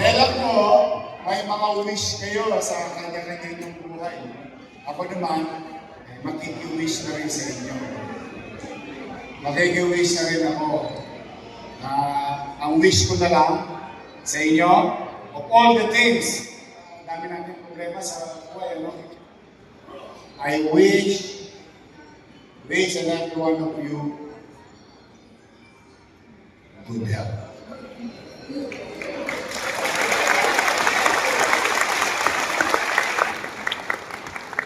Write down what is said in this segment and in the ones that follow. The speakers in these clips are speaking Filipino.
Alam mo, may mga wish kayo sa kanya-kanya ng buhay. Ako naman, makikiwish na rin sa inyo. Makikiwish na rin ako. Ang wish ko na lang sa inyo, of all the things, dami natin problema sa buhay, ano? I wish and every one of you good health.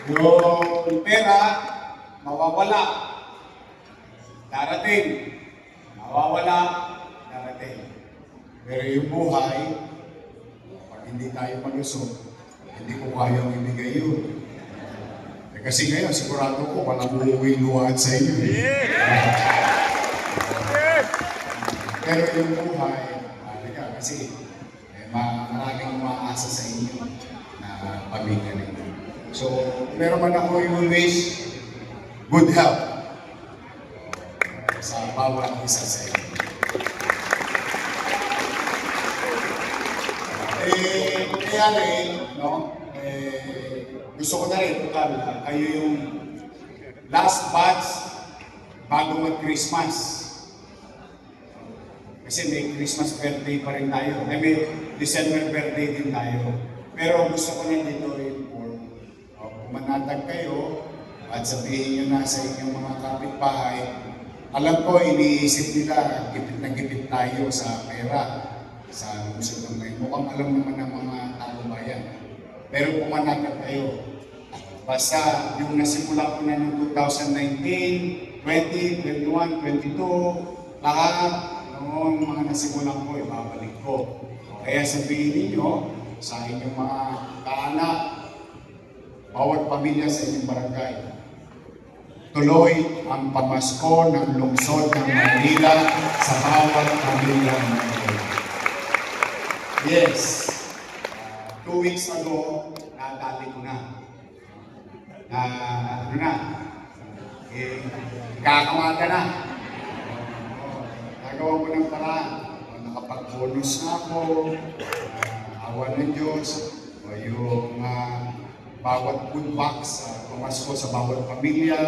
Yung pera, mawawala. Darating. Mawawala. Darating. Pero yung buhay, pag hindi tayo malusog, hindi ko kayang ibigay yun. Kasi ngayon, sigurado ko, walang uuwing luhaan sa inyo. Pero yung buhay, kasi maraming umaasa sa inyo na pamilya ninyo. So, meron man ako yung wish, good health sa bawat isa sa inyo. Kaya rin, no? Gusto ko na rin, kayo yung last batch bago mag-Christmas. Kasi may Christmas birthday pa rin tayo. May December birthday din tayo. Pero gusto ko na dito i-inform. Manatag kayo at sabihin nyo na sa inyong mga kapitbahay, alam ko, iniisip nila, gipit na gipit tayo sa pera, sa lungsod ng ngayon. Mukhang alam naman ng mga taong bayan. Pero pumanatag kayo. Basta yung nasimula ko na noong 2019, 20, 21, 22, lahat noong mga nasimulan ko, ibabalik ko. Kaya sabihin ninyo sa inyong mga kaanak, bawat pamilya sa inyong barangay, tuloy ang pamasko ng lungsod ng Manila sa bawat pamilya ng Manila. Yes. 2 weeks ago, nadali ko na. Kakamata na. Nagawa ko ng paraan. Nakapag-bonus na ako. Awan ng Diyos. Yung bawat food box, pumasko sa bawat pamilya.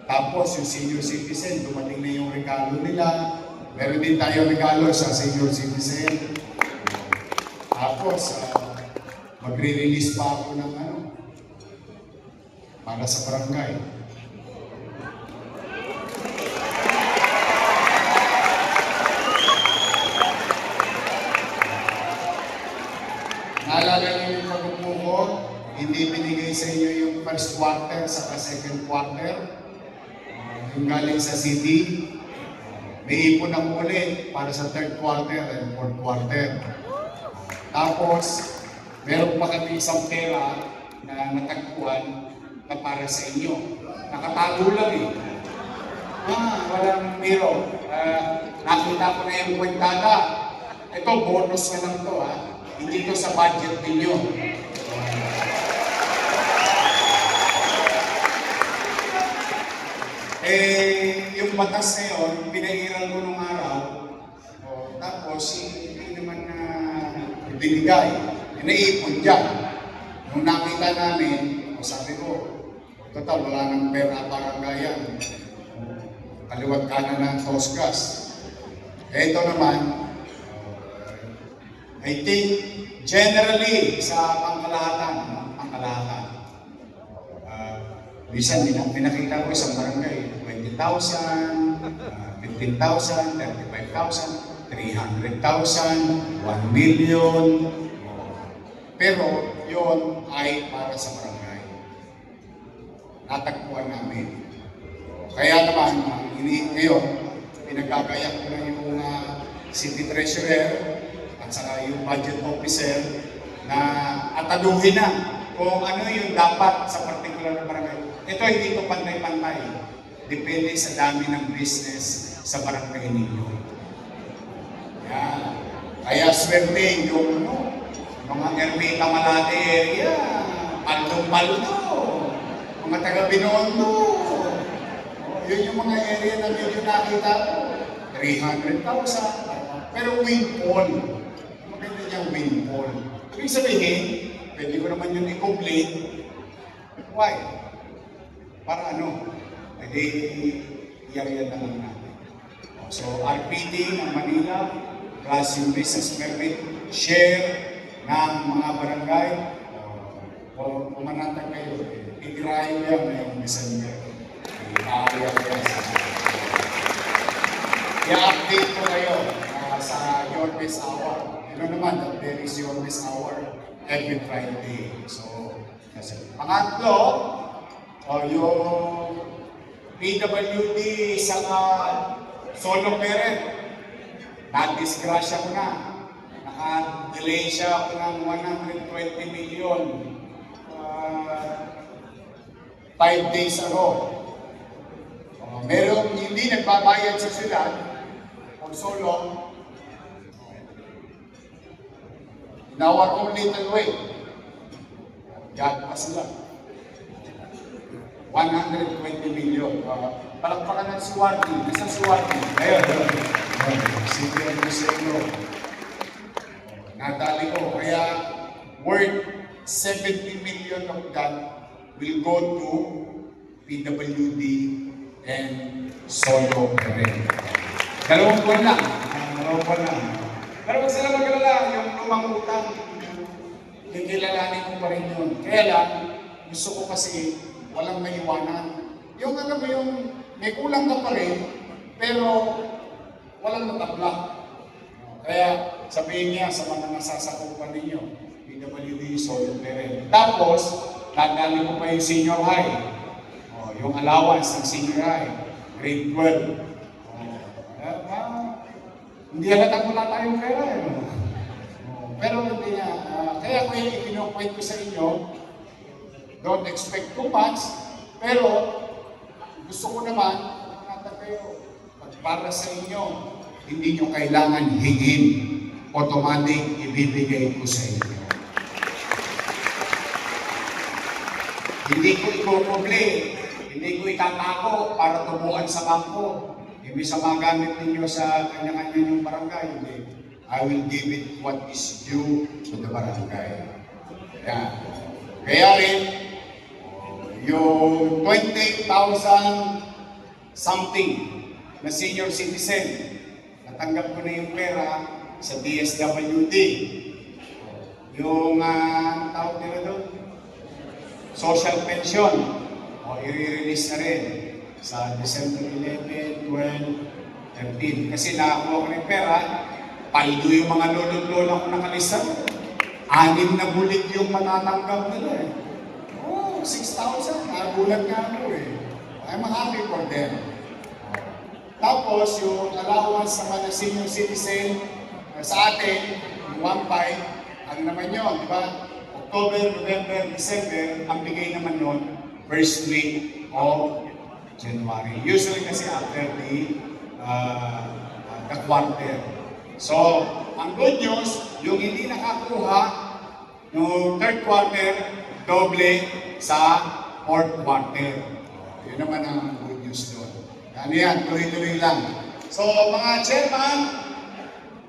Tapos yung senior citizen, dumating na yung regalo nila. Meron din tayo regalo sa senior citizen. Tapos, magre-release pa ako ng para sa barangay. Naalala niyo yung pagpupo, hindi binigay sa inyo yung first quarter sa second quarter. Yung galing sa city, may ipon ako ulit para sa third quarter and fourth quarter. Tapos, meron pa kami isang pera na natagpuan na para sa inyo. Nakatago lang eh. Walang biro. Nakita ko na yung kwentada. Ito, bonus na lang to Hindi to sa budget ninyo. Yung batas na yun, pinairal ko nung araw. Tapos, hindi naman binigay. Naipon dyan. Nung nakita namin, sabi ko, total, wala nang pera barangayan. Kaliwat kanan ng Toscas. Ito naman, I think, generally, sa pangkalahatan, minsan pinakita ko isang barangay, 20,000, 15,000, 35,000, 300,000, 1 million. Pero yun ay para sa barangay. Natagpuan namin. Kaya naman, ngayon, pinagkagayak ko na yung city treasurer at saka yung budget officer na ataduhin na kung ano yung dapat sa particular na barangay. Ito hindi ito pantay-pantay. Depende sa dami ng business sa barangay ninyo. Yan. Kaya swerte yung mga Ermita Malate area, Paldo-Paldo, mga taga-Binondo. Yun yung mga area na medyo nakita ko. 300,000. Pero windfall. Maganda niyang windfall. Ibig sabihin, pwede ko naman yun i-complete. Why? Para ano? Pwede i-area na lang natin. So, RPD ng Manila, plus yung business permit, share ng mga barangay, o pumanatag kayo, itirahin yan ngayong December. I-area yan sa i-update ko kayo sa Your Best Hour. Ano naman, that there is Your Best Hour every Friday. So, kasi pangatlo, yung PWD sa solo parent, na-disgrasya ko na. Naka-delay siya ako ng 120 million 5 days ago. Merong hindi nagbabayad sa sila for so long. In our own little way, God pa sila. 120 million. Palakpakan ng Suwati. Nasa Suwati. Ayun. Sige ang Museo. Nadali ko. Kaya worth 70 million of that will go to PWD and solo parent. Dalawang buwan lang. Pero wag sila mag-alala, yung lumang utang, kikilalanin ko pa rin yun. Kaya lang, gusto ko kasi walang maiwanan. Yung alam mo yung may kulang ka pa rin, pero walang natabla. Kaya sabihin niya sa mga nasasakupan ninyo, PWD, solo parent. Tapos, dadali ko pa yung senior high. Yung allowance ng senior high, grade 12. Hindi halatang wala tayong pera. Pero hindi nga. Kaya ko yung ipinopoint ko sa inyo, don't expect too much, pero gusto ko naman, nakata kayo, para sa inyo, hindi nyo kailangan hingin, automatic ibibigay ko sa inyo. Hindi ko ikokomple, hindi ko itatago para tumuan sa bangko. Ibig sa magamit ninyo sa kanya-kanya yung barangay, hindi. I will give it what is due to the barangay. Yan. Kaya rin, yung 28,000 something na senior citizen, natanggap ko na yung pera sa DSWD. Yung, tawag nila doon, social pension, i-release na rin sa December 11, 12, 13. Kasi nakakuha ko ng pera, paldo yung mga lolo-lola ko nakalista. 6 na bulig yung matatanggap nila eh. 6,000. Nagulat nga ako eh. I'm happy for them. Tapos yung allowance naman ng senior citizen sa atin, yung 1.5, ano naman yun, di ba? October, November, December, ang bigay naman nun, first week of January. Usually kasi after the quarter. So, ang good news, yung hindi nakakuha no third quarter, doble sa fourth quarter. Yun naman ang good news doon. Ano yan, tuloy-tuloy lang. So, mga chairman,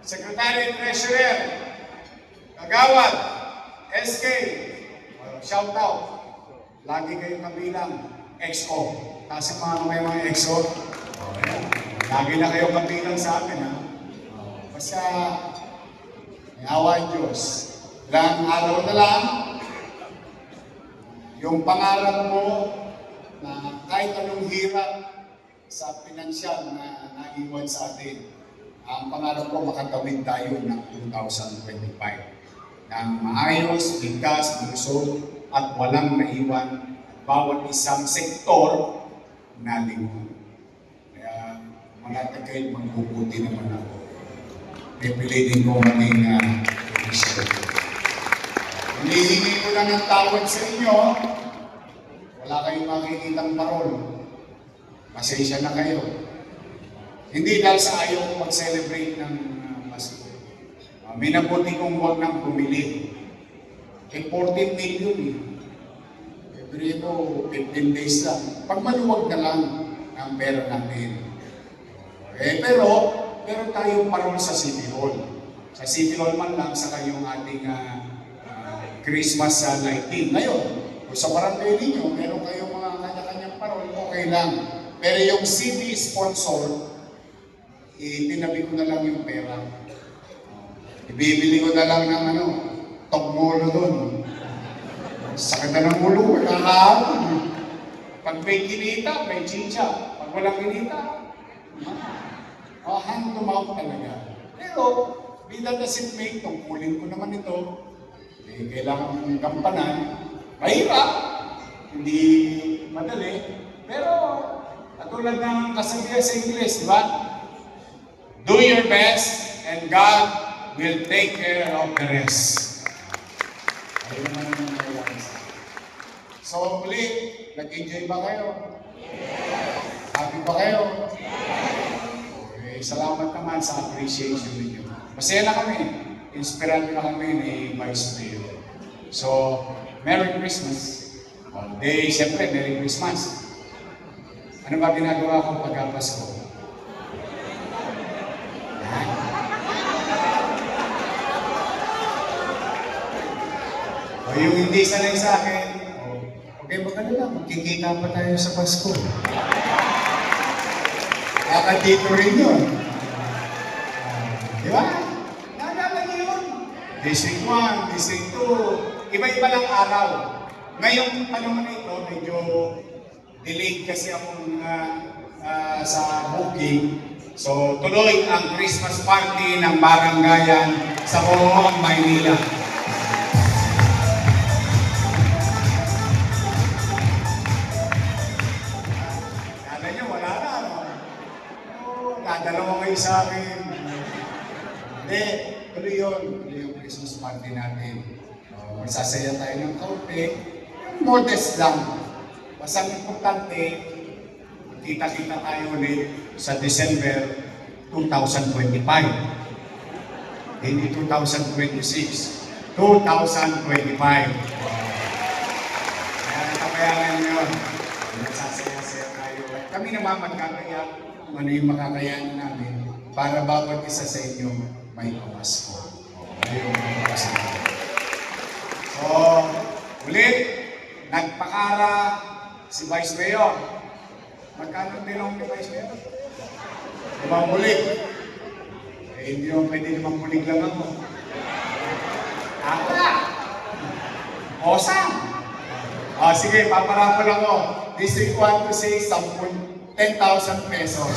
secretary, treasurer, kagawad, SK, shout out. Lagi kayong kabilang, XO. Kasi may mga EXO, lagi na kayo kabilang sa akin, ha? Basta, may awa ang Diyos. Ilang araw na lang, yung pangarap mo na kahit anong hirap sa pinansyal na naiwan sa atin, ang pangarap ko makatawid tayo ng 2025 ng maayos, ligtas, malusog, at walang naiwan bawat isang sektor na lingkod. Kaya mga tagay, magbubuti naman ako. Pipilitin ko maging Kristo. Hinihingi ko lang ang tawad sa inyo. Wala kayong makikitang parol. Pasensya na kayo. Hindi dahil sa ayaw ko mag-celebrate ng Pasko. Minabuti kong huwag nang pumili. 14 million eh. Pero ito, 15 days lang. Pag maluwag na lang ang pera natin. Pero, meron tayong parol sa City Hall. Sa City Hall man lang, saka yung ating Christmas lighting. Ngayon, kung sa barangay ninyo, meron kayong mga kanya-kanyang parol, okay lang. Pero yung city sponsor, itinabi ko na lang yung pera. Ibibili ko na lang ng tokmolo doon. Sakit na ng ulo, nakahapon. Pag may kinita, may chicha. Pag walang kinita, hand to mouth talaga. Pero, di that doesn't make, tungkulin ko naman ito, kailangan mong gampanan. Mahirap, hindi madali, pero katulad ng kasabihan sa English, di ba? Do your best and God will take care of the rest. Ayun naman ang nangyayari sa akin. So, muli, nag-enjoy ba kayo? Happy ba kayo? Okay, salamat naman sa appreciation ninyo. Masaya na kami. Inspirado na kami ni Vice Mayor. So, Merry Christmas. Siyempre, Merry Christmas. Ano ba ginagawa ko pagka Pasko? O yung hindi sanay sa akin, okay, magkalala, magkikita pa tayo sa Pasko. Baka dito rin yun. Di ba? Naalala niyo yun? District 1, District 2, iba-iba lang araw. Ngayong panahon na ito, medyo delayed kasi akong sa booking. So, tuloy ang Christmas party ng Barangayan sa buong Maynila. Kala nyo, wala na, no? Dadalawa kayo sa akin. Hindi, tuloy yun. Tuloy yung Christmas party natin. Magsasaya tayo ng kaunti. Modest lang. Basta importante, kita-kita tayo ulit sa December 2025. Hindi 2026. 2025. Kaya natapayanan nyo yun. Nagsasaya-saya tayo. Kami naman magkakaya kung ano yung makakayanan namin para bawat isa sa inyo may pamasko. Ayun, may pamasko. So, ulit, nagpakara si Vice Mayor. Magkano tinong ni Vice Mayor? 5 bulig. Hindi naman pwede 5 bulig lang ako. Tama! Osam! Sige, paparapol ako. District 1 to 6, 10,000 pesos.